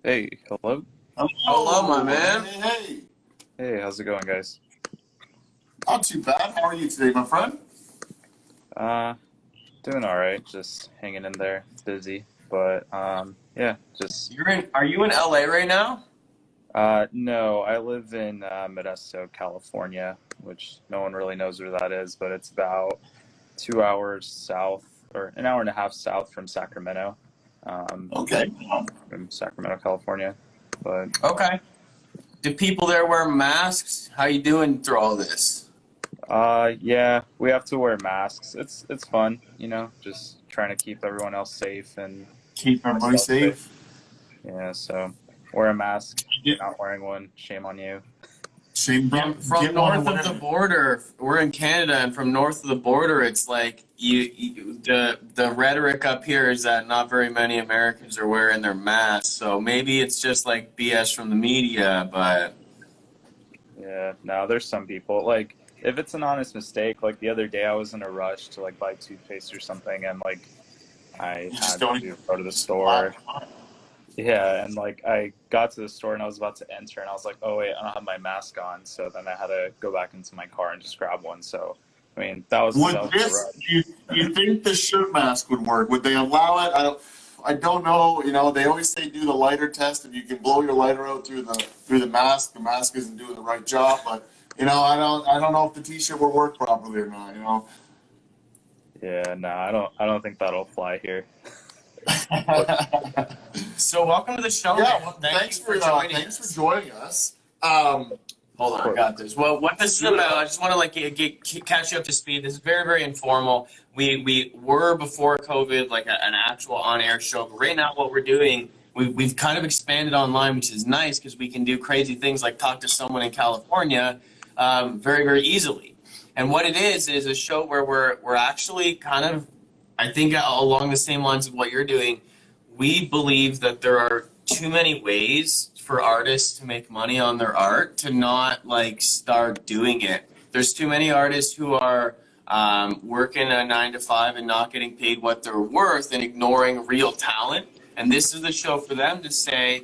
Hey, hello. Hello, my man. Hey. Hey, how's it going, guys? Not too bad. How are you today, my friend? Uh, Doing all right. Just hanging in there. Busy, but yeah, just Are you in LA right now? no, I live in Modesto, California, which no one really knows where that is, but it's about 2 hours south or an hour and a half south from Sacramento, um, Okay. from Sacramento, California. But Okay. Do people there wear masks? How you doing through all this? yeah, we have to wear masks. It's fun, just trying to keep everyone else safe and Keep everybody myself safe. safe. Yeah, so wear a mask. If Yeah. you're not wearing one, shame on you. Shame From north of the border, we're in Canada, and from north of the border, it's like the rhetoric up here is that not very many Americans are wearing their masks. So maybe it's just like BS from the media, but Yeah, no, there's some people like if it's an honest mistake. Like the other day, I was in a rush to like buy toothpaste or something, and like I You just had don't to go to the just store. Yeah, and like I got to the store and I was about to enter, and I was like, oh wait, I don't have my mask on. So then I had to go back into my car and just grab one. So I mean, Would that was the this rush. you think the shirt mask would work? Would they allow it? I don't know. They always say do the lighter test and you can blow your lighter out through the mask. The mask isn't doing the right job, but I don't know if the t-shirt will work properly or not. Yeah, no, I don't think that'll fly here. so welcome to the show. Yeah, man. well, Thanks for joining thanks us. for joining us. Hold on, I got this. Well, what this is about, I just want to catch you up to speed. This is very, very informal. We were before COVID like an actual on-air show, but right now what we're doing, we've kind of expanded online, which is nice because we can do crazy things like talk to someone in California very, very easily. And what it is a show where we're actually kind of, I think, along the same lines of what you're doing. We believe that there are too many ways for artists to make money on their art to not like start doing it. There's too many artists who are working a 9 to 5 and not getting paid what they're worth and ignoring real talent. And this is the show for them to say,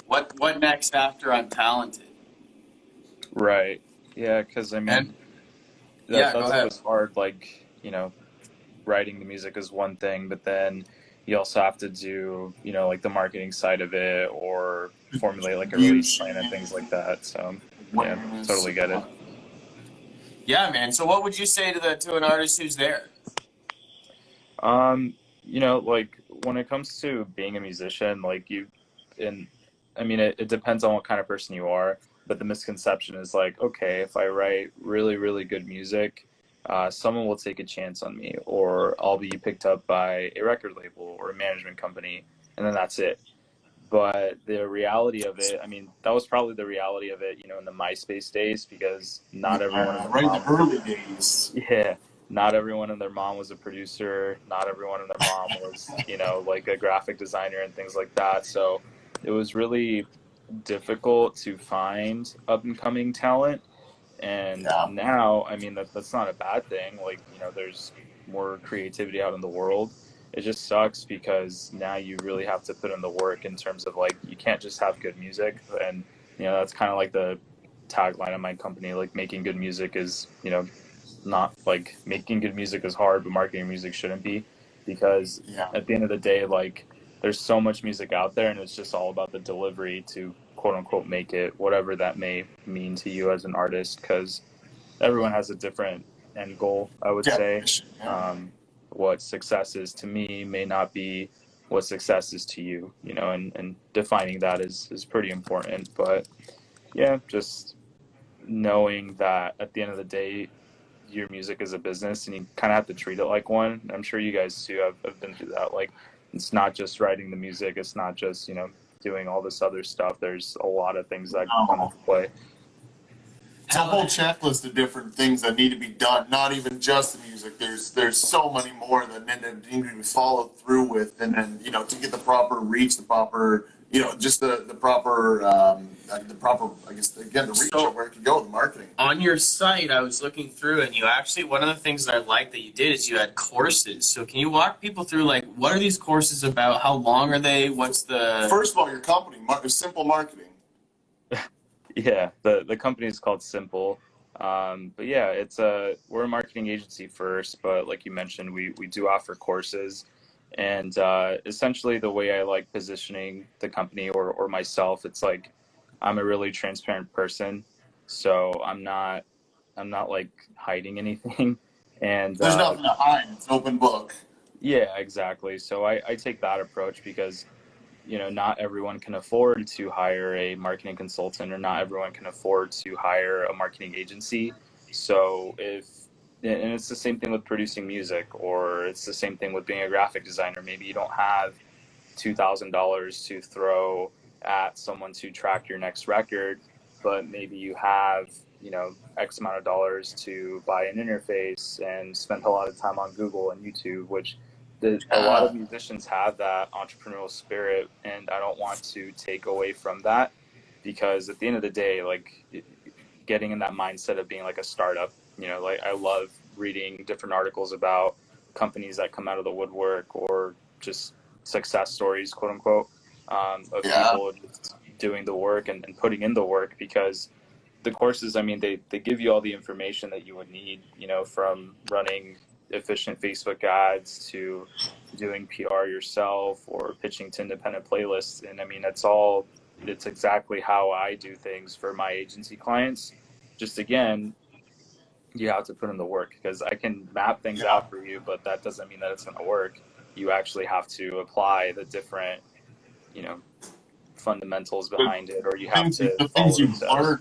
what next after I'm talented? Right. Yeah, because I And mean, yeah, go that's ahead. what's hard. Like, writing the music is one thing, but then you also have to do, like the marketing side of it or formulate like a release plan and things like that. So, yeah, totally get it. Yeah, man. So what would you say to an artist who's there? Like when it comes to being a musician, and I mean, it depends on what kind of person you are, but the misconception is like, okay, if I write really, really good music, someone will take a chance on me, or I'll be picked up by a record label or a management company, and then that's it. But the reality of it, I mean, that was probably the reality of it, in the MySpace days, because not everyone in their Right in the mom, early days. yeah, not everyone and their mom was a producer. Not everyone and their mom was, like a graphic designer and things like that. So it was really difficult to find up and coming talent. And Yeah. now, I mean, that's not a bad thing. Like, there's more creativity out in the world. It just sucks because now you really have to put in the work in terms of like, you can't just have good music. And, that's kind of like the tagline of my company. Like, making good music is, not like making good music is hard, but marketing music shouldn't be, because Yeah. at the end of the day, like there's so much music out there and it's just all about the delivery to quote unquote make it, whatever that may mean to you as an artist, because everyone has a different end goal, I would say. Definition. Yeah. What success is to me may not be what success is to you, and defining that is pretty important. But yeah, just knowing that at the end of the day, your music is a business and you kind of have to treat it like one. I'm sure you guys too have been through that. Like, it's not just writing the music. It's not just, doing all this other stuff. There's a lot of things that come into play. It's a whole checklist of different things that need to be done, not even just the music. There's so many more that need to be followed through with, and then, you know, to get the proper reach, the proper, you know, just the proper, I guess, again, the reach of where it can go, the marketing. On your site, I was looking through, and you actually, one of the things that I liked that you did is you had courses. So can you walk people through, like, what are these courses about? How long are they? What's the... First of all, your company, Simple Marketing. Yeah, the company is called SIMPL. But yeah, we're a marketing agency first, but like you mentioned, we do offer courses. And essentially the way I like positioning the company or myself, it's like I'm a really transparent person. So I'm not like hiding anything. And There's nothing to hide. It's an open book. Yeah, exactly. So I take that approach because, you know, not everyone can afford to hire a marketing consultant, or not everyone can afford to hire a marketing agency. So and it's the same thing with producing music, or it's the same thing with being a graphic designer. Maybe you don't have $2,000 to throw at someone to track your next record, but maybe you have, you know, X amount of dollars to buy an interface and spend a lot of time on Google and YouTube, which a lot of musicians have that entrepreneurial spirit, and I don't want to take away from that, because at the end of the day, like, getting in that mindset of being like a startup, you know, like I love reading different articles about companies that come out of the woodwork, or just success stories, quote unquote, of people just doing the work and putting in the work, because the courses, I mean, they give you all the information that you would need, you know, from running efficient Facebook ads to doing PR yourself or pitching to independent playlists. And I mean, it's exactly how I do things for my agency clients. Just again, you have to put in the work, because I can map things out for you, but that doesn't mean that it's going to work. You actually have to apply the different, you know, fundamentals behind it, or you have to the follow things the you've steps. learned,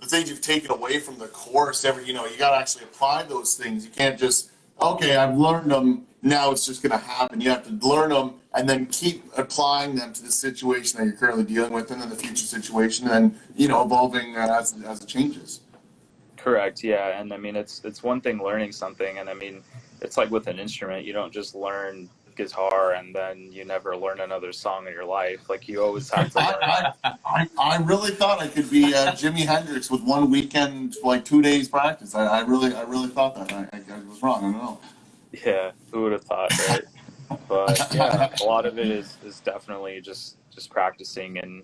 the things you've taken away from the course. You know, you got to actually apply those things. You can't just, okay, I've learned them, now it's just going to happen. You have to learn them and then keep applying them to the situation that you're currently dealing with, and then the future situation, and then, you know, evolving as it changes. Correct. Yeah. And I mean, it's one thing learning something. And I mean, it's like with an instrument, you don't just learn guitar and then you never learn another song in your life. Like, you always have to learn. I really thought I could be Jimi Hendrix with one weekend, like 2 days practice. I really thought that. I was wrong. I don't know. Yeah. Who would have thought, right? But yeah, a lot of it is definitely just practicing and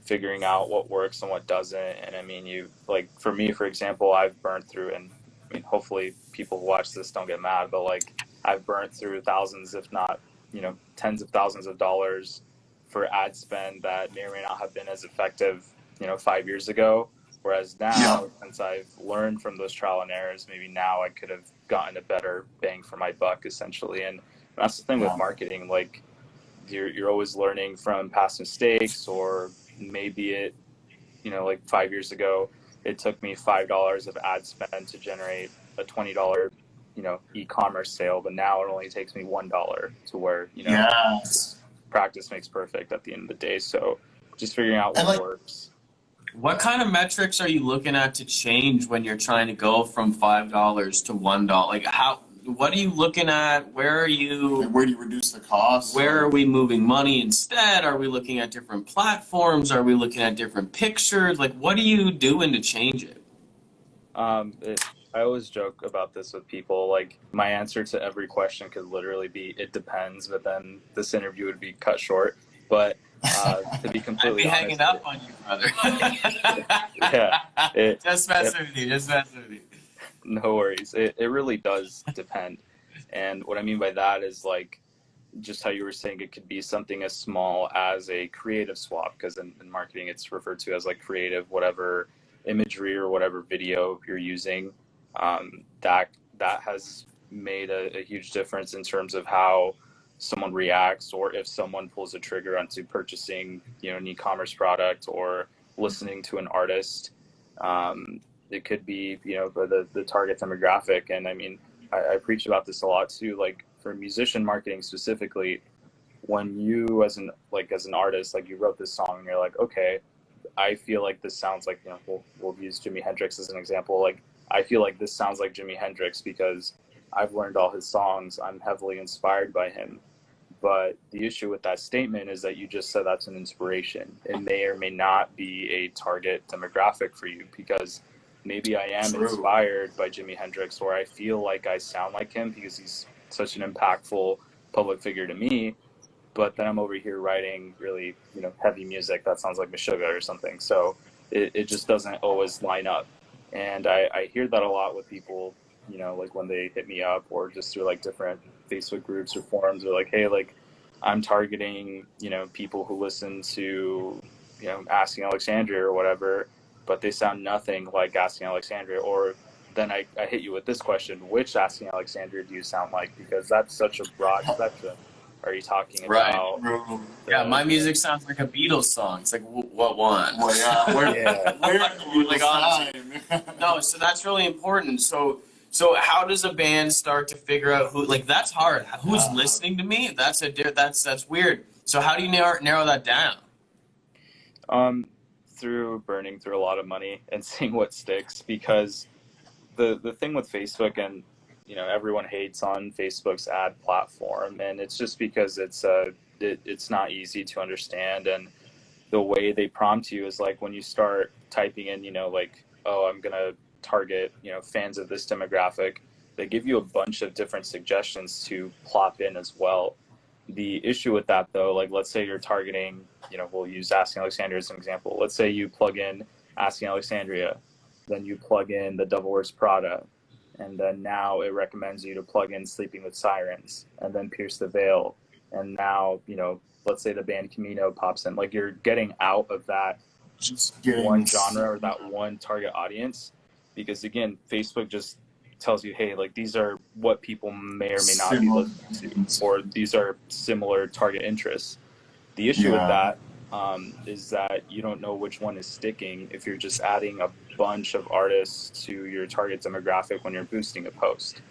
figuring out what works and what doesn't. And I mean, like, for me, for example, I've burned through, and I mean, hopefully people who watch this don't get mad, but like, I've burnt through thousands, if not, you know, tens of thousands of dollars for ad spend that may or may not have been as effective, you know, 5 years ago. Whereas now, since I've learned from those trial and errors, maybe now I could have gotten a better bang for my buck, essentially. And that's the thing with marketing. Like, you're always learning from past mistakes, or maybe it, you know, like 5 years ago, it took me $5 of ad spend to generate a $20, you know, e-commerce sale, but now it only takes me $1, to where, you know, practice makes perfect at the end of the day. So just figuring out what works. What kind of metrics are you looking at to change when you're trying to go from $5 to $1? Like, what are you looking at? Where do you reduce the cost? Where are we moving money instead? Are we looking at different platforms? Are we looking at different pictures? Like, what are you doing to change it? I always joke about this with people. Like, my answer to every question could literally be, it depends, but then this interview would be cut short. But to be completely honest, I'd be hanging up on you, brother. Yeah. Just messing with you. No worries. It really does depend. And what I mean by that is, like, just how you were saying, it could be something as small as a creative swap, because in marketing it's referred to as like creative, whatever imagery or whatever video you're using. That has made a huge difference in terms of how someone reacts, or if someone pulls a trigger onto purchasing, you know, an e-commerce product or listening to an artist. It could be, you know, the target demographic. And I mean, I preach about this a lot too. Like, for musician marketing specifically, when you as an artist, like, you wrote this song and you're like, okay, I feel like this sounds like, we'll use Jimi Hendrix as an example. Like, I feel like this sounds like Jimi Hendrix because I've learned all his songs. I'm heavily inspired by him. But the issue with that statement is that you just said that's an inspiration. It may or may not be a target demographic for you, because maybe I am inspired by Jimi Hendrix, or I feel like I sound like him because he's such an impactful public figure to me. But then I'm over here writing really, heavy music that sounds like Meshuggah or something. So it just doesn't always line up. And I hear that a lot with people, like when they hit me up or just through like different Facebook groups or forums, or like, hey, like I'm targeting, people who listen to, Asking Alexandria or whatever, but they sound nothing like Asking Alexandria. Or then I hit you with this question: which Asking Alexandria do you sound like? Because that's such a broad spectrum. Are you talking about? Yeah, my music sounds like a Beatles song. It's like, what one? Well, yeah, where like honestly. No, so that's really important. So how does a band start to figure out who? Like, that's hard. Who's listening to me? That's weird. So how do you narrow that down? Through burning through a lot of money and seeing what sticks. Because the thing with Facebook, and everyone hates on Facebook's ad platform, and it's just because it's not easy to understand. And the way they prompt you is like when you start typing in, like, oh, I'm gonna target, fans of this demographic, they give you a bunch of different suggestions to plop in as well. The issue with that, though, like, let's say you're targeting, we'll use Asking Alexandria as an example. Let's say you plug in Asking Alexandria, then you plug in the Devil Wears Prada, and then now it recommends you to plug in Sleeping with Sirens, and then Pierce the Veil, and now, let's say the band Camino pops in. Like, you're getting out of that one genre or that one target audience, because again, Facebook just tells you, hey, like, these are what people may or may not be listening to, or these are similar target interests. The issue with that is that you don't know which one is sticking if you're just adding a bunch of artists to your target demographic when you're boosting a post.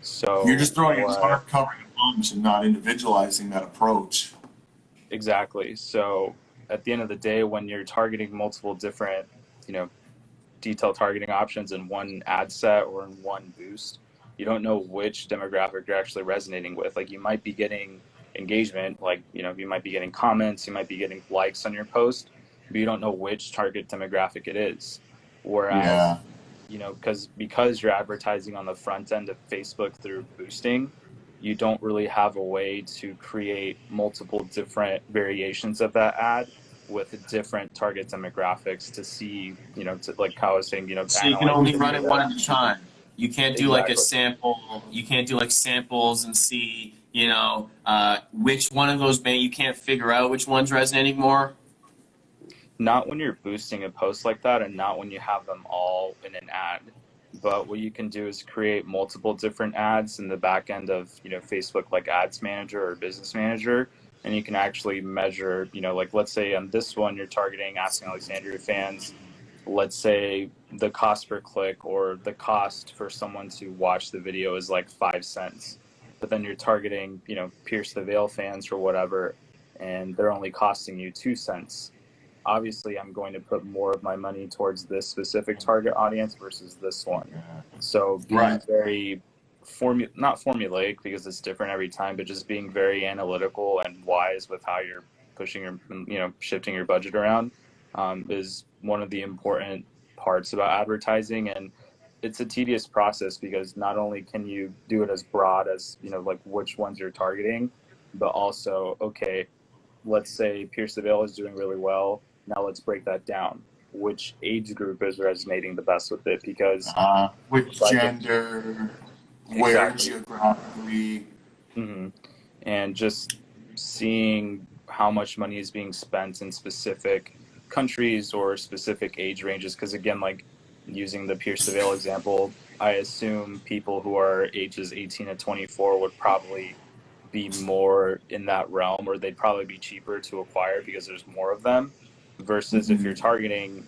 So you're just covering a bunch and not individualizing that approach. Exactly. So at the end of the day, when you're targeting multiple different, detailed targeting options in one ad set or in one boost, you don't know which demographic you're actually resonating with. Like, you might be getting engagement, like, you might be getting comments, you might be getting likes on your post, but you don't know which target demographic it is. Whereas, because you're advertising on the front end of Facebook through boosting, you don't really have a way to create multiple different variations of that ad with different target demographics to see, to, like Kyle was saying, so you can only run it one at a time. You can't do like a sample. You can't do like samples and see, which one of those you can't figure out which one's resonating more. Not when you're boosting a post like that, and not when you have them all in an ad. But what you can do is create multiple different ads in the back end of, Facebook, like Ads Manager or Business Manager. And you can actually measure, like, let's say on this one, you're targeting Asking Alexandria fans. Let's say the cost per click or the cost for someone to watch the video is like 5 cents. But then you're targeting, Pierce the Veil fans or whatever, and they're only costing you 2 cents. Obviously, I'm going to put more of my money towards this specific target audience versus this one. So being very not formulaic, because it's different every time, but just being very analytical and wise with how you're pushing your, shifting your budget around is one of the important parts about advertising. And it's a tedious process, because not only can you do it as broad as, like which ones you're targeting, but also, okay, let's say Pierce the Veil is doing really well. Now let's break that down. Which age group is resonating the best with it? Because which gender, where geographically. Mm-hmm. And just seeing how much money is being spent in specific countries or specific age ranges. Because again, like using the Pierce the Veil example, I assume people who are ages 18 to 24 would probably be more in that realm, or they'd probably be cheaper to acquire because there's more of them. Versus if you're targeting,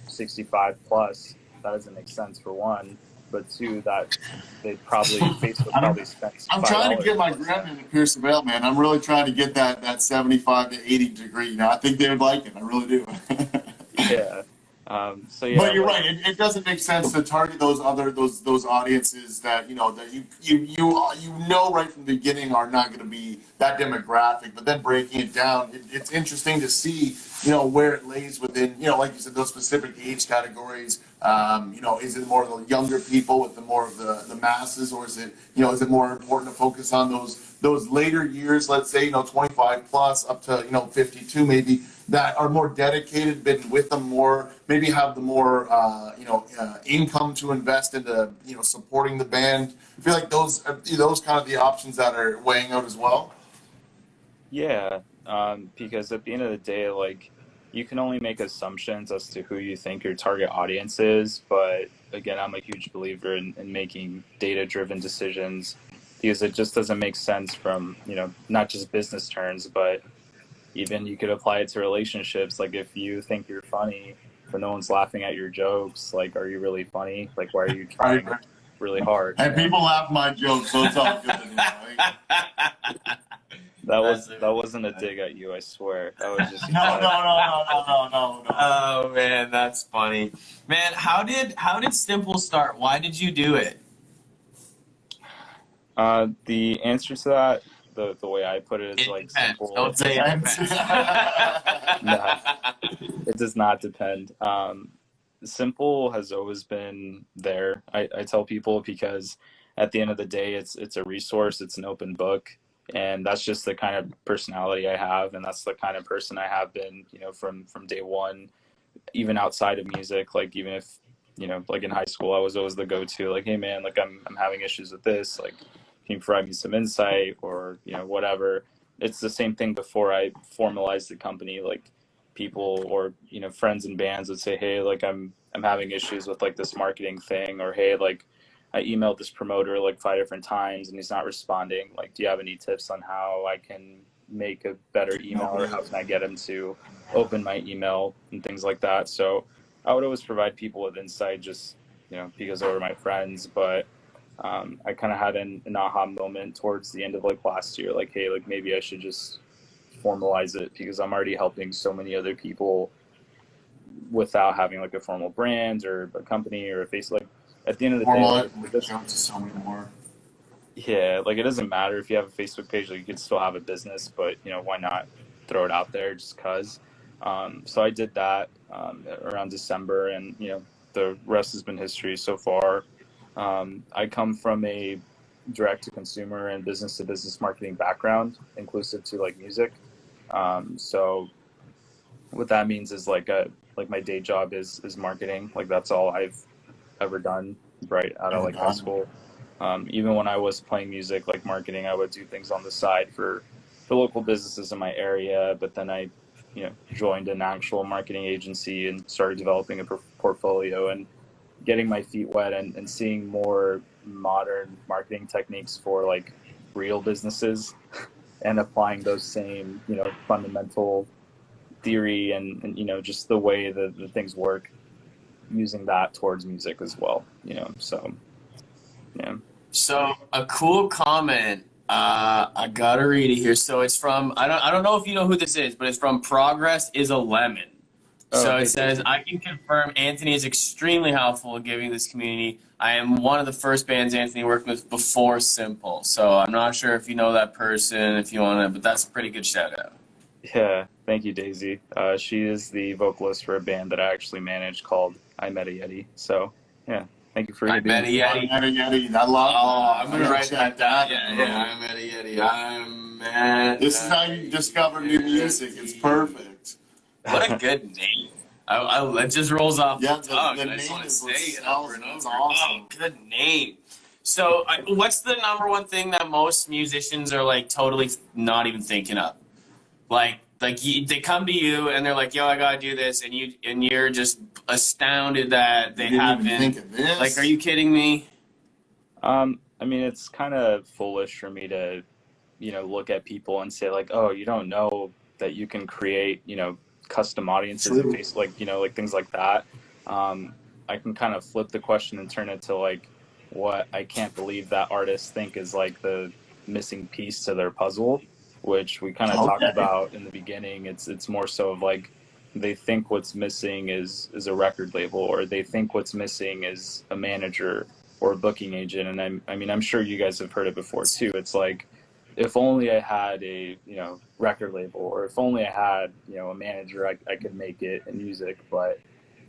65 plus, that doesn't make sense for one. But two, that they probably Facebook probably spends. I'm trying to get my grand into Pierce the Veil, man. I'm really trying to get that 75 to 80 degree. I think they would like it. I really do. Yeah. So yeah, But you're like, right. It doesn't make sense to target those those audiences that that you know right from the beginning are not going to be that demographic. But then breaking it down, it's interesting to see where it lays within like you said, those specific age categories. Is it more of the younger people with the more of the masses, or is it more important to focus on those later years? Let's say 25 plus up to 52 maybe, that are more dedicated, been with them more, maybe have the more income to invest into supporting the band. I feel like those kind of the options that are weighing out as well. yeah, because at the end of the day, like, you can only make assumptions as to who you think your target audience is. But again, I'm a huge believer in making data-driven decisions, because it just doesn't make sense from, not just business terms, but even you could apply it to relationships. Like, if you think you're funny, but no one's laughing at your jokes, like, are you really funny? Like, why are you trying really hard? And people laugh my jokes, so it's all good. That wasn't a dig at you, I swear. That was just No. Oh man, that's funny. Man, how did SIMPL start? Why did you do it? The answer to that, the way I put it is, It like, depends. simple. Don't say it depends. No, it does not depend. Simple has always been there. I tell people, because at the end of the day, it's a resource, it's an open book, and that's just the kind of personality I have, and that's the kind of person I have been, from day one, even outside of music. Like, even if, like in high school, I was always the go-to, like, hey man, like, I'm having issues with this, like, can you provide me some insight, or whatever. It's the same thing before I formalized the company. Like, people or friends and bands would say, hey, like, I'm having issues with, like, this marketing thing, or hey, like, I emailed this promoter like 5 different times and he's not responding. Like, do you have any tips on how I can make a better email, or how can I get him to open my email and things like that? So I would always provide people with insight, just because they were my friends. But I kind of had an aha moment towards the end of, like, last year, like, hey, like, maybe I should just formalize it, because I'm already helping so many other people without having, like, a formal brand or a company or a face. Like, at the end of the day, like, jump to so many more. yeah, like, it doesn't matter if you have a Facebook page, like, you could still have a business, but why not throw it out there just because? So I did that around December, and the rest has been history so far. I come from a direct to consumer and business to business marketing background, inclusive to, like, music. So what that means is, like, my day job is marketing. Like, that's all I've ever done right out of, like, high school. Even when I was playing music, like, marketing, I would do things on the side for local businesses in my area. But then I joined an actual marketing agency and started developing a portfolio and getting my feet wet, and seeing more modern marketing techniques for, like, real businesses and applying those same fundamental theory and just the way the things work, using that towards music as well. So yeah. So a cool comment. I gotta read it here. So it's from, I don't know if you know who this is, but it's from Progress is a Lemon. So it says, I can confirm Anthony is extremely helpful in giving this community. I am one of the first bands Anthony worked with before SIMPL. So I'm not sure if you know that person, if you want to, but that's a pretty good shout out. Yeah, thank you, Daisy. She is the vocalist for a band that I actually manage called I Met a Yeti. So yeah, thank you for I Met a Yeti. I met a Yeti. I love. Oh, I'm gonna write that down. Yeah, I Met a Yeti. This is how you discover new music. It's perfect. What a good name. It just rolls off the tongue. The I just name want to is say what it sells over and it. over. It's awesome. Oh, good name. So, what's the number one thing that most musicians are, like, totally not even thinking of? Like they come to you and they're like, "Yo, I gotta do this," and you're just astounded that they haven't. Think of this. Like, are you kidding me? I mean, it's kind of foolish for me to look at people and say, like, oh, you don't know that you can create custom audiences and face, like, like, things like that. I can kind of flip the question and turn it to, like, what I can't believe that artists think is, like, the missing piece to their puzzle, which we kind of talked about in the beginning. It's more so of, like, they think what's missing is a record label, or they think what's missing is a manager or a booking agent. And I mean, I'm sure you guys have heard it before too. It's like, if only I had a, record label, or if only I had, a manager, I could make it in music. But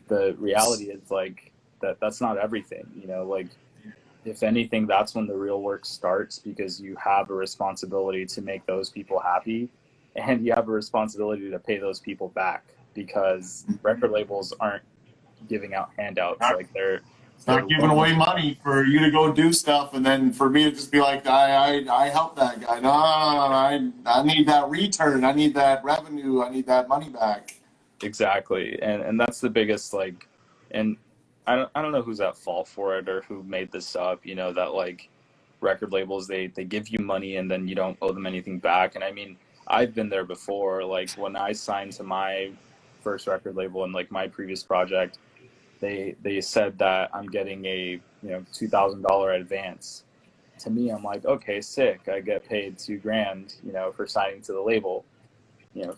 the reality is like that's not everything, like, if anything, that's when the real work starts, because you have a responsibility to make those people happy, and you have a responsibility to pay those people back, because record labels aren't giving out handouts. Like they're not giving away money for you to go do stuff, and then for me to just be like, I helped that guy. No, I need that return. I need that revenue. I need that money back. Exactly, and that's the biggest, like, and I don't know who's at fault for it or who made this up. That like record labels, they give you money and then you don't owe them anything back. And I mean, I've been there before. Like when I signed to my first record label and like my previous project, they said that I'm getting a $2,000 advance. To me, I'm like, okay, sick. I get paid $2,000, for signing to the label.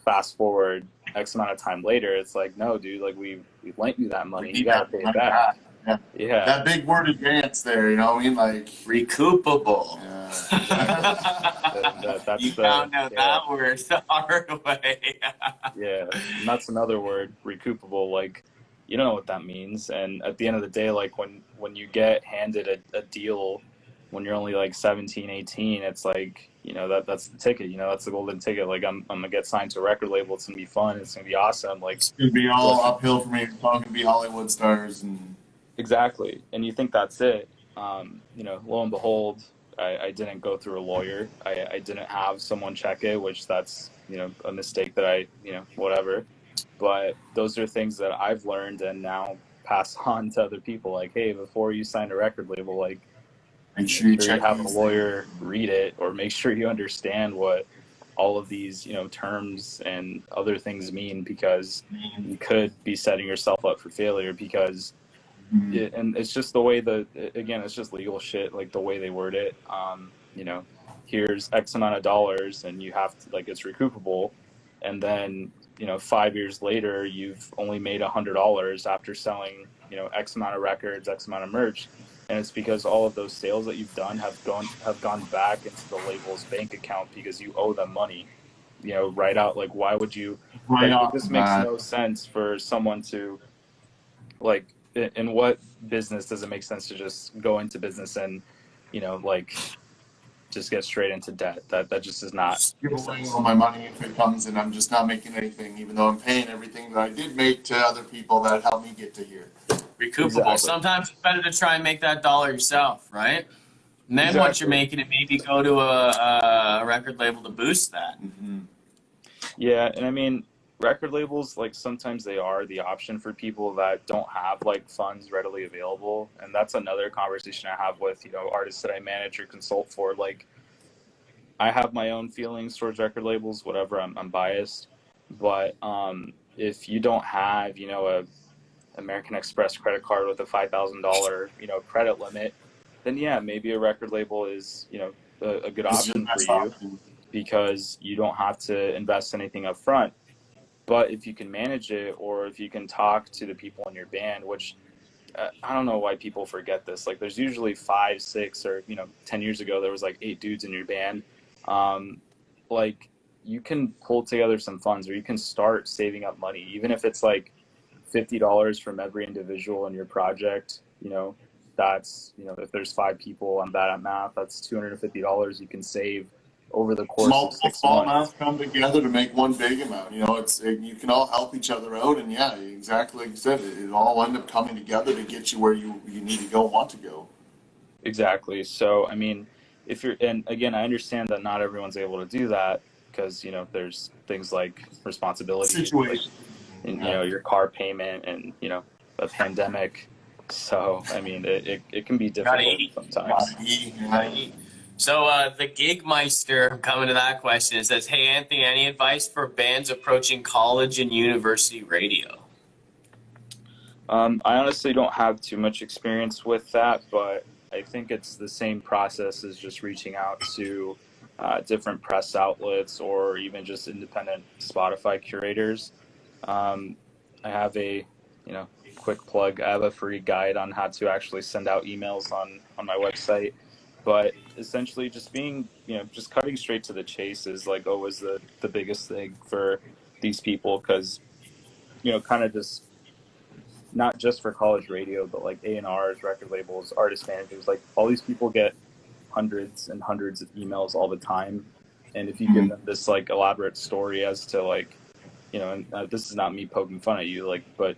Fast forward X amount of time later, it's like, no, dude, like we lent you that money. You gotta pay it back. Yeah. That big word advance there, what I mean? Like recoupable. Yeah. That's you found out that word the hard way. Yeah, and that's another word, recoupable. Like, you don't know what that means. And at the end of the day, like when you get handed a deal when you're only like 17, 18, it's like, that's the ticket, that's the golden ticket. Like I'm gonna get signed to a record label. It's gonna be fun. It's gonna be awesome. Like it's gonna be all uphill for me. It's all gonna be Hollywood stars and exactly. And you think that's it. Lo and behold, I didn't go through a lawyer. I didn't have someone check it, which that's, a mistake that I, whatever. But those are things that I've learned and now pass on to other people. Like, hey, before you sign a record label, like, make sure you have a lawyer read it, or make sure you understand what all of these, terms and other things mean, because you could be setting yourself up for failure, because and it's just the way again, it's just legal shit, like the way they word it. Here's X amount of dollars and you have to, like, it's recoupable. And then, 5 years later, you've only made $100 after selling, X amount of records, X amount of merch. And it's because all of those sales that you've done have gone back into the label's bank account, because you owe them money. Right out. Like, why would you? It just makes no sense for someone to, like, in what business does it make sense to just go into business and, like, just get straight into debt? That just does not. Just give away all my money if it comes, and I'm just not making anything, even though I'm paying everything that I did make to other people that helped me get to here. Recoupable. Exactly. Sometimes it's better to try and make that dollar yourself, right? And then once you're making it, maybe go to a record label to boost that. Mm-hmm. Yeah, and I mean, record labels, like, sometimes they are the option for people that don't have, like, funds readily available. And that's another conversation I have with, artists that I manage or consult for. Like, I have my own feelings towards record labels, whatever, I'm biased. But if you don't have, a American Express credit card with a $5,000, credit limit, then yeah, maybe a record label is, a good option for you, because you don't have to invest anything up front. But if you can manage it, or if you can talk to the people in your band, which I don't know why people forget this. Like, there's usually 5, 6, or 10 years ago there was like 8 dudes in your band. Like, you can pull together some funds, or you can start saving up money, even if it's like $50 from every individual in your project. That's, if there's 5 people on that at math, that's $250 you can save over the course of 6 small months. amounts come together to make one big amount. You can all help each other out, and yeah, exactly like you said, it all end up coming together to get you where you need to go, want to go. Exactly. So, I mean, and again, I understand that not everyone's able to do that, because, there's things like responsibility, Situation. Like, and, your car payment, and, a pandemic. So, I mean, it can be difficult sometimes. So the Gigmeister, I'm coming to that question, it says, hey, Anthony, any advice for bands approaching college and university radio? I honestly don't have too much experience with that, but I think it's the same process as just reaching out to different press outlets, or even just independent Spotify curators. I have a, quick plug. I have a free guide on how to actually send out emails on my website. But essentially just being, just cutting straight to the chase is like always the biggest thing for these people. Cause, kind of just not just for college radio, but like A&Rs, record labels, artist managers, like all these people get hundreds and hundreds of emails all the time. And if you give them this like elaborate story as to like, and this is not me poking fun at you, like, but,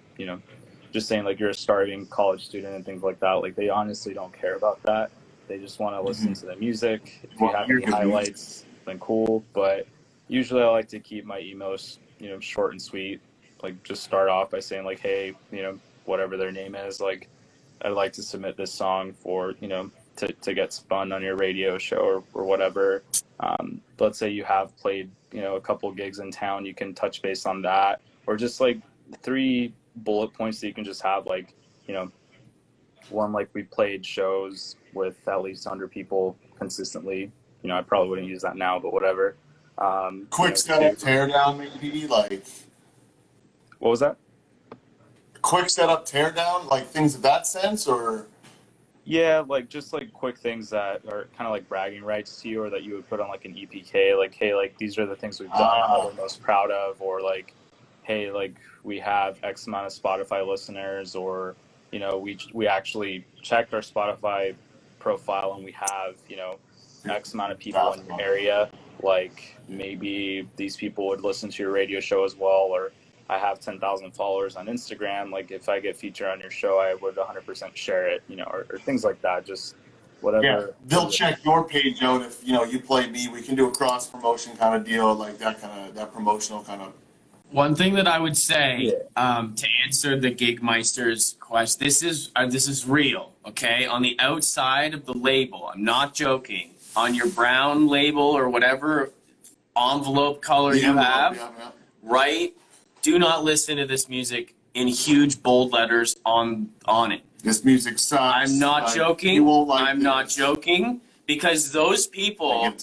just saying like you're a starving college student and things like that, like they honestly don't care about that. They just want to listen to the music. If you have any highlights, then cool. But usually I like to keep my emails, short and sweet. Like just start off by saying like, hey, whatever their name is, like I'd like to submit this song for, to get spun on your radio show or whatever. Let's say you have played, a couple gigs in town, you can touch base on that, or just like 3 bullet points that you can just have, like, one, like we played shows with at least 100 people consistently. I probably wouldn't use that now, but whatever. Quick setup, tear down, maybe, like. What was that? Quick setup, tear down, like things of that sense, or? Yeah, like just like quick things that are kind of like bragging rights to you, or that you would put on like an EPK, like, hey, like these are the things we've done that we're most proud of, or like, hey, like we have X amount of Spotify listeners, or, we actually checked our Spotify profile and we have, X amount of people in your area, like maybe these people would listen to your radio show as well, or I have 10,000 followers on Instagram. Like if I get featured on your show, I would 100% share it, or things like that. Just whatever. Yeah, they'll check your page out if, you play me. We can do a cross promotion kind of deal, like that promotional kind of. One thing that I would say to answer the Gigmeister's question, this is real, okay? On the outside of the label, I'm not joking. On your brown label or whatever envelope color you have, right? Do not listen to this music in huge bold letters on it. This music sucks. I'm not joking. You won't like I'm not joking, because those people,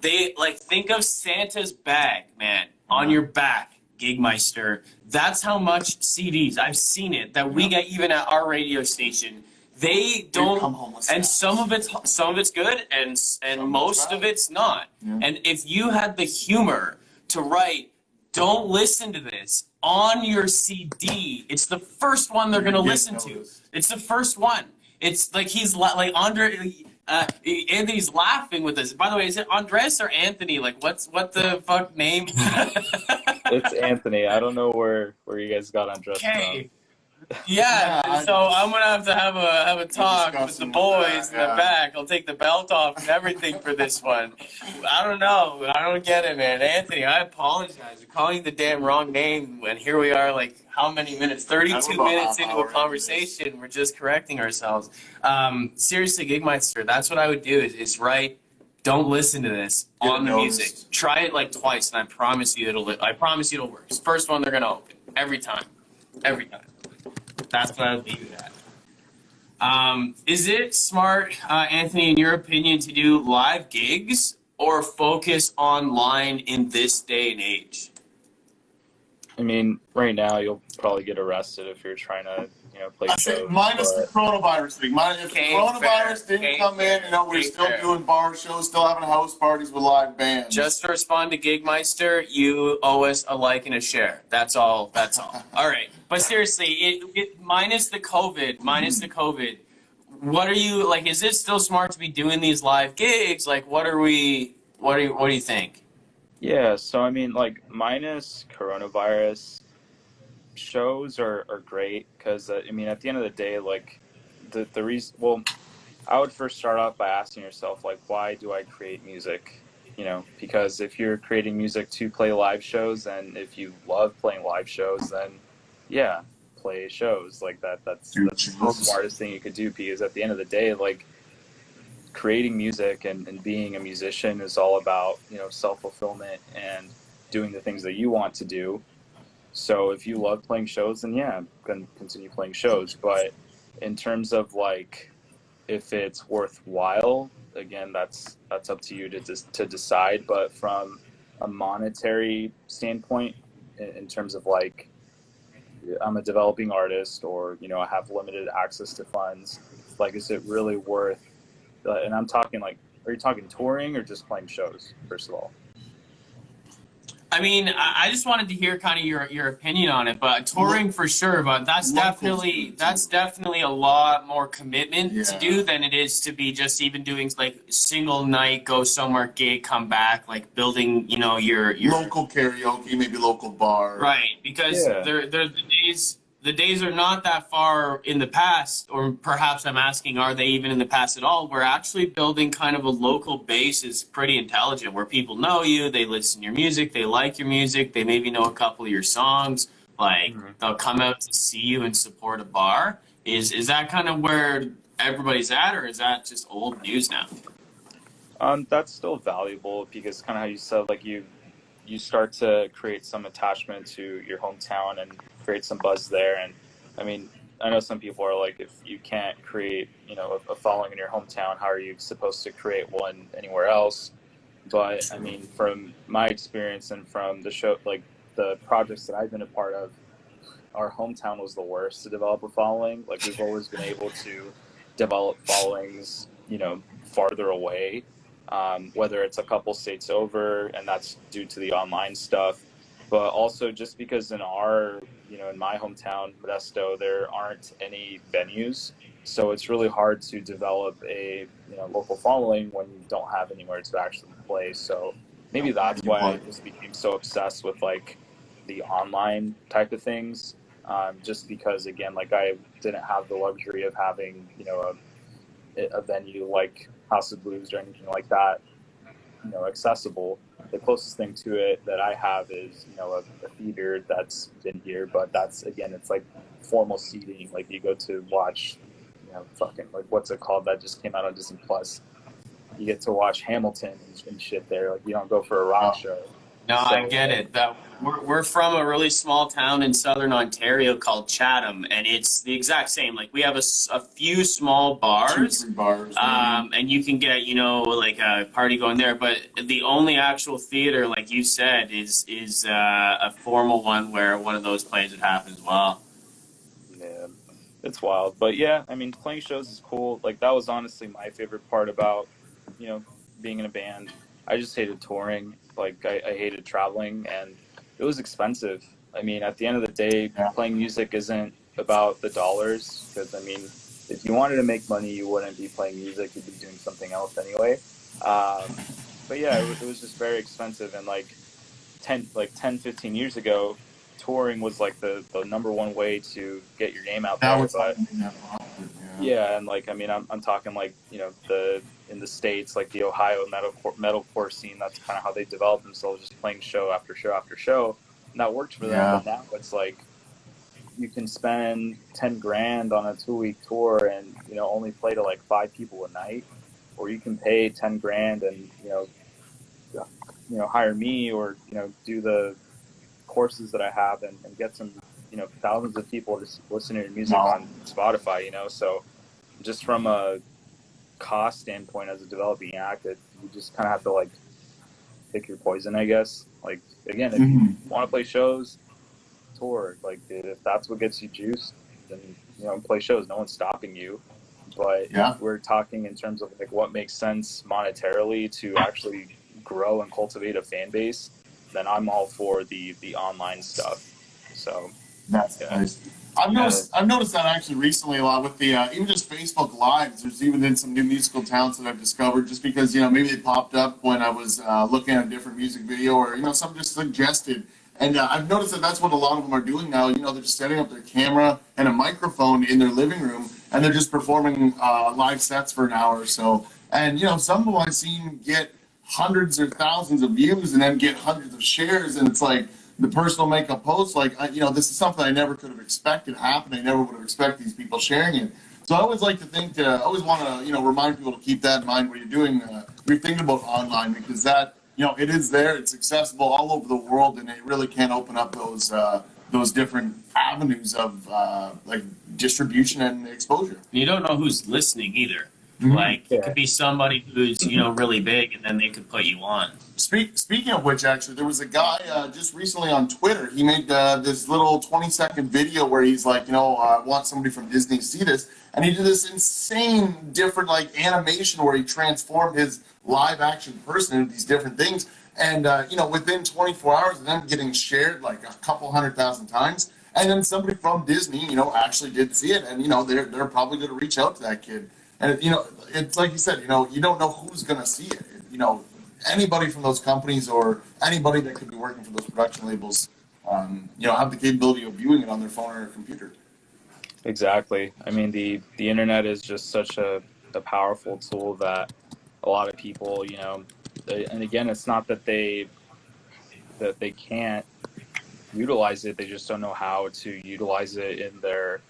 they like, think of Santa's bag, man, on your back, Gigmeister. That's how much CDs, I've seen it, that we get even at our radio station. They don't, and some of it's good, and most of it's not. Yeah. And if you had the humor to write, don't listen to this on your CD, it's the first one they're going to listen to. It's the first one. It's like he's like Andre, Anthony's laughing with this. By the way, is it Andres or Anthony? Like what the fuck name? It's Anthony. I don't know where you guys got Andres from. Yeah, so I'm gonna have to have a talk with the boys in the back. I'll take the belt off and everything for this one. I don't know. I don't get it, man. Anthony, I apologize. We're calling you the damn wrong name, and here we are, like, how many minutes? 32 minutes into a conversation. We're just correcting ourselves. Seriously, Gigmeister, that's what I would do is write, don't listen to this on the music. Try it like twice, and I promise you it'll work. It's the first one they're gonna open. Every time. Every time. That's what I would leave it at. Is it smart, Anthony, in your opinion, to do live gigs or focus online in this day and age? I mean, right now you'll probably get arrested if you're trying to, play shows. Minus the coronavirus thing. If the coronavirus didn't come in, we're still doing bar shows, still having house parties with live bands. Just to respond to Gigmeister, you owe us a like and a share. That's all. All right. But seriously, minus the COVID, what are you, like, is it still smart to be doing these live gigs? Like, what do you think? Yeah, so I mean, like, minus coronavirus, shows are great because, I mean, at the end of the day, like, the reason, well, I would first start off by asking yourself, like, why do I create music? Because if you're creating music to play live shows, and if you love playing live shows, then yeah, play shows like that. That's the smartest thing you could do, because at the end of the day, like, creating music and being a musician is all about, self-fulfillment and doing the things that you want to do. So if you love playing shows, then yeah, continue playing shows. But in terms of, like, if it's worthwhile, again, that's up to you to decide. But from a monetary standpoint, in terms of, like, I'm a developing artist, or I have limited access to funds. Like, is it really worth? And I'm talking like, are you talking touring or just playing shows? First of all. I mean, I just wanted to hear kind of your opinion on it, but touring for sure, but that's definitely a lot more commitment to do than it is to be just even doing like single night, go somewhere, gig, come back, like building, your local karaoke, maybe local bar. Right, because the days are not that far in the past, or perhaps I'm asking, are they even in the past at all, where actually building kind of a local base is pretty intelligent, where people know you, they listen to your music, they like your music, they maybe know a couple of your songs, like they'll come out to see you and support a bar. Is that kind of where everybody's at, or is that just old news now? That's still valuable, because kind of how you said, like you start to create some attachment to your hometown and create some buzz there. And I mean, I know some people are like, if you can't create, a following in your hometown, how are you supposed to create one anywhere else? But I mean, from my experience and from the show, like the projects that I've been a part of, our hometown was the worst to develop a following. Like, we've always been able to develop followings, farther away. Whether it's a couple states over, and that's due to the online stuff, but also just because in my hometown, Modesto, there aren't any venues, so it's really hard to develop a local following when you don't have anywhere to actually play. So maybe that's why I just became so obsessed with like the online type of things, just because, again, like I didn't have the luxury of having a venue like House of Blues or anything like that, accessible. The closest thing to it that I have is, a theater that's been here, but that's, again, it's like formal seating. Like, you go to watch, fucking, like, what's it called that just came out on Disney Plus? You get to watch Hamilton and shit there. Like, you don't go for a rock show. No, so, I get it. We're from a really small town in southern Ontario called Chatham, and it's the exact same. Like, we have a few small bars, 2-3 bars, and you can get like a party going there. But the only actual theater, like you said, is a formal one where one of those plays would happen as well. Yeah, it's wild. But yeah, I mean, playing shows is cool. Like, that was honestly my favorite part about being in a band. I just hated touring. Like, I hated traveling, and it was expensive. I mean, at the end of the day, playing music isn't about the dollars, because, I mean, if you wanted to make money, you wouldn't be playing music. You'd be doing something else anyway. But yeah, it was just very expensive. And like 10, 15 years ago, touring was like the number one way to get your name out there. But yeah, and like, I mean, I'm talking like, in the States, like the Ohio metalcore scene, that's kind of how they developed themselves, just playing show after show after show. And that worked for them. But now it's like, you can spend 10 grand on a 2-week tour and, only play to like 5 people a night, or you can pay 10 grand and, hire me, or, do the courses that I have and get some, thousands of people to listen to your music on Spotify, so just from a cost standpoint as a developing act, you just kind of have to like pick your poison, I guess. Like, again, if you want to play shows, tour. Like, if that's what gets you juiced, then play shows. No one's stopping you. But if we're talking in terms of like what makes sense monetarily to actually grow and cultivate a fan base, then I'm all for the online stuff. So that's nice. I've noticed that actually recently a lot with the even just Facebook Lives. There's even been some new musical talents that I've discovered just because maybe they popped up when I was looking at a different music video, or some just suggested. And I've noticed that that's what a lot of them are doing now. They're just setting up their camera and a microphone in their living room, and they're just performing live sets for an hour or so. And some of them I've seen get hundreds or thousands of views and then get hundreds of shares, and it's like, the person will make a post like, this is something I never could have expected happen. I never would have expected these people sharing it. So I always like to think I always want to, remind people to keep that in mind when you're doing, you're thinking about online, because that, it is there, it's accessible all over the world, and it really can open up those different avenues of like distribution and exposure. You don't know who's listening either. Like, it could be somebody who's, really big, and then they could put you on. Speaking of which, actually, there was a guy just recently on Twitter. He made this little 20-second video where he's like, I want somebody from Disney to see this. And he did this insane different animation where he transformed his live action person into these different things. And, within 24 hours of them getting shared like a couple 100,000 times. And then somebody from Disney, actually did see it. And, they're probably going to reach out to that kid. And, it's like you said, you don't know who's going to see it. Anybody from those companies or anybody that could be working for those production labels, have the capability of viewing it on their phone or their computer. Exactly. I mean, the internet is just such a powerful tool that a lot of people, and again, it's not that they can't utilize it. They just don't know how to utilize it in their,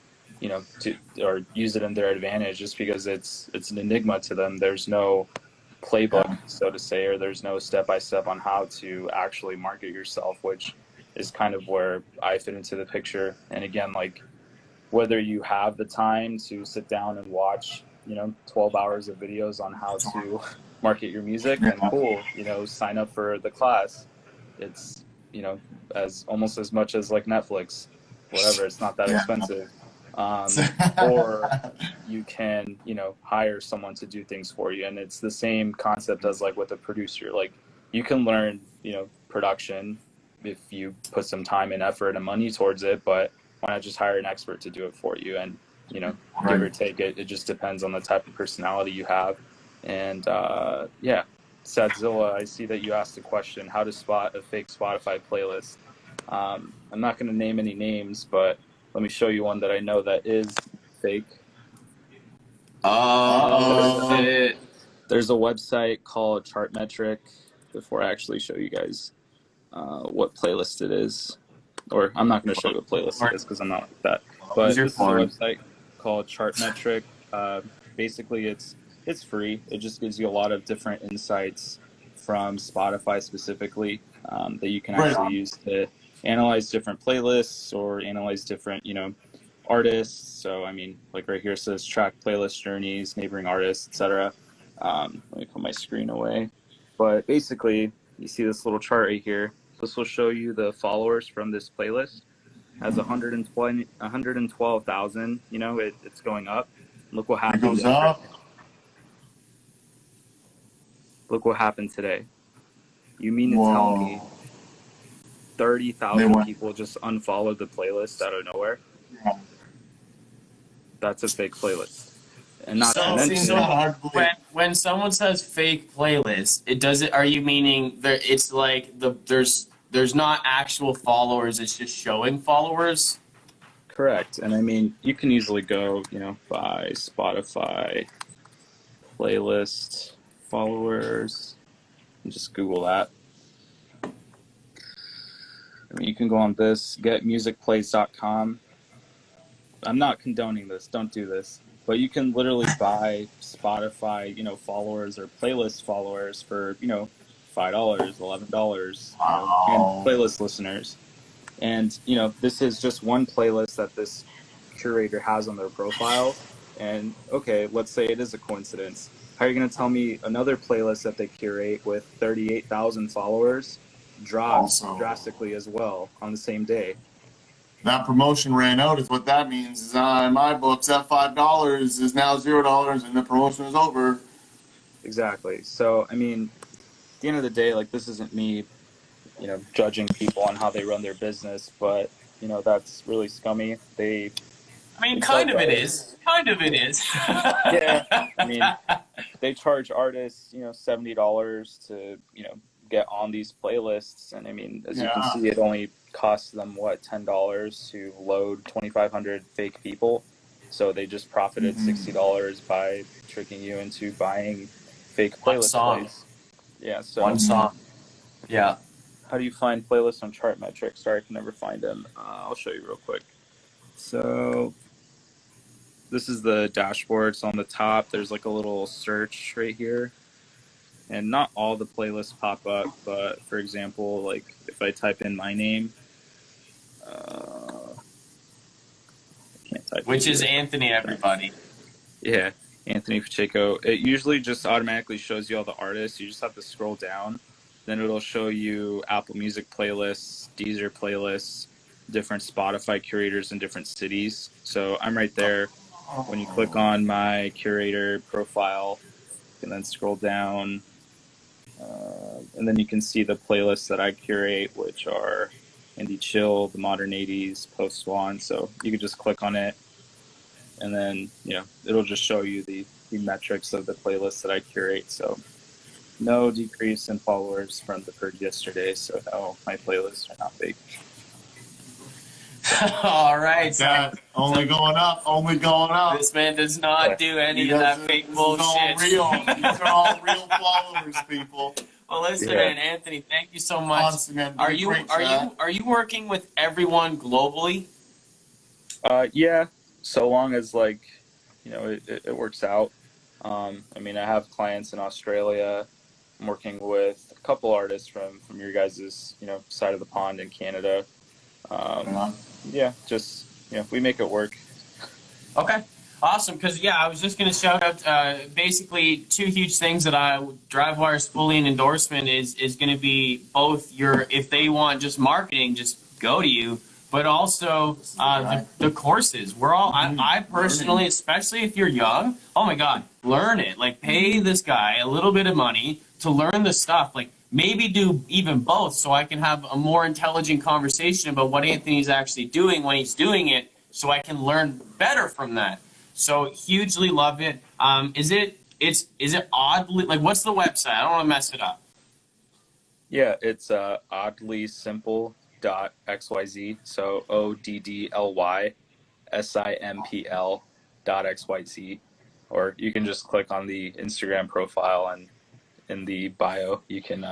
or use it in their advantage, just because it's an enigma to them. There's no playbook, so to say, or there's no step-by-step on how to actually market yourself, which is kind of where I fit into the picture. And again, like, whether you have the time to sit down and watch, 12 hours of videos on how to market your music, then cool, sign up for the class. It's, as almost as much as like Netflix, whatever, it's not that expensive. Or you can, hire someone to do things for you. And it's the same concept as like with a producer. Like, you can learn, production if you put some time and effort and money towards it, but why not just hire an expert to do it for you? And, give or take it, it just depends on the type of personality you have. And Sadzilla, I see that you asked a question, how to spot a fake Spotify playlist. I'm not going to name any names, but let me show you one that I know that is fake. There's a website called Chartmetric. Before I actually show you guys what playlist it is, or I'm not going to show you what playlist it is because I'm not like that. But this is a website called Chartmetric. Basically, it's free. It just gives you a lot of different insights from Spotify specifically that you can actually use to analyze different playlists or analyze different, artists. So, I mean, like right here it says track playlist journeys, neighboring artists, etc. Let me put my screen away. But basically, you see this little chart right here. This will show you the followers from this playlist. It has 112,000. It's going up. Look what happened. It goes up. Look what happened today. You mean to tell me 30,000 people just unfollowed the playlist out of nowhere? Yeah. That's a fake playlist. And not So, to mention, when someone says fake playlist, are you meaning it's like there's not actual followers, it's just showing followers? correct. And I mean, you can easily go, by Spotify playlist followers and just Google that. I mean, you can go on this, getmusicplays.com. I'm not condoning this, don't do this. But you can literally buy Spotify, followers or playlist followers for, $5, $11, and playlist listeners. And, this is just one playlist that this curator has on their profile. And, okay, let's say it is a coincidence. How are you going to tell me another playlist that they curate with 38,000 followers drops drastically as well on the same day? That promotion ran out is what that means. Is in my books, that $5 is now $0 and the promotion is over. Exactly. So, I mean, at the end of the day, like, this isn't me, judging people on how they run their business, but, that's really scummy. Kind of it is. Yeah. I mean, they charge artists, $70 to, get on these playlists. And I mean, as you can see, it only costs them, $10 to load 2,500 fake people. So they just profited $60 by tricking you into buying fake playlist plays. Yeah, so one song. Yeah. How do you find playlists on Chartmetric? Sorry, I can never find them. I'll show you real quick. So this is the dashboard. So on the top, there's like a little search right here. And not all the playlists pop up, but for example, like if I type in my name, I can't type. Which is Anthony, everybody. Yeah. Anthony Pacheco. It usually just automatically shows you all the artists. You just have to scroll down. Then it'll show you Apple Music playlists, Deezer playlists, different Spotify curators in different cities. So I'm right there. When you click on my curator profile, you can then scroll down. And then you can see the playlists that I curate, which are indie chill, the modern 80s, post Swan. So you can just click on it, and then it'll just show you the metrics of the playlists that I curate. So no decrease in followers from the purge yesterday. So no, my playlists are not big. All right, That only going up, only going up. This man does not do any of that fake bullshit. These are all real followers, people. Well, listen, man, Anthony, thank you so much. Awesome, man. Are you working with everyone globally? Yeah, so long as it works out. I mean, I have clients in Australia. I'm working with a couple artists from your guys' side of the pond in Canada. Yeah, just we make it work. Okay, awesome. Because I was just gonna shout out basically two huge things that Drivewire's fully in endorsement is gonna be both if they want just marketing, just go to you, but also the courses. We're all I personally, especially if you're young, oh my God, learn it. Like pay this guy a little bit of money to learn the stuff. Like maybe do even both, so I can have a more intelligent conversation about what Anthony's actually doing when he's doing it, so I can learn better from that. So hugely love it. Is it oddly, like, what's the website? I don't want to mess it up. Yeah, it's oddlysimple.xyz. So ODDLYSIMPL.xyz. Or you can just click on the Instagram profile, and in the bio you can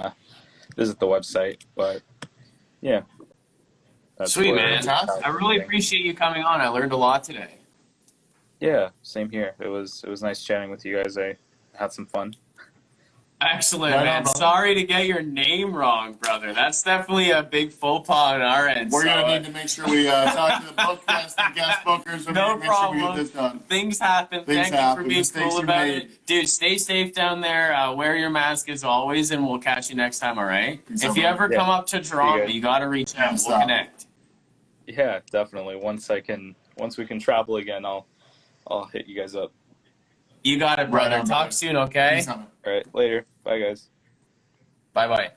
visit the website. But yeah, sweet, man. I really appreciate you coming on. I learned a lot today. Yeah, same here. It was nice chatting with you guys. I had some fun. Excellent, man. Sorry to get your name wrong, brother. That's definitely a big faux pas on our end. We're going to need to make sure we talk to the bookcast and guest bookers. No problem. Sure we get this done. Things happen. Thank you for being cool about it. Dude, stay safe down there. Wear your mask as always, and we'll catch you next time, all right? If you ever come up to Toronto, you got to reach out. We'll connect. Yeah, definitely. Once we can travel again, I'll hit you guys up. You got it, brother. Talk soon, okay? All right, later. Bye, guys. Bye-bye.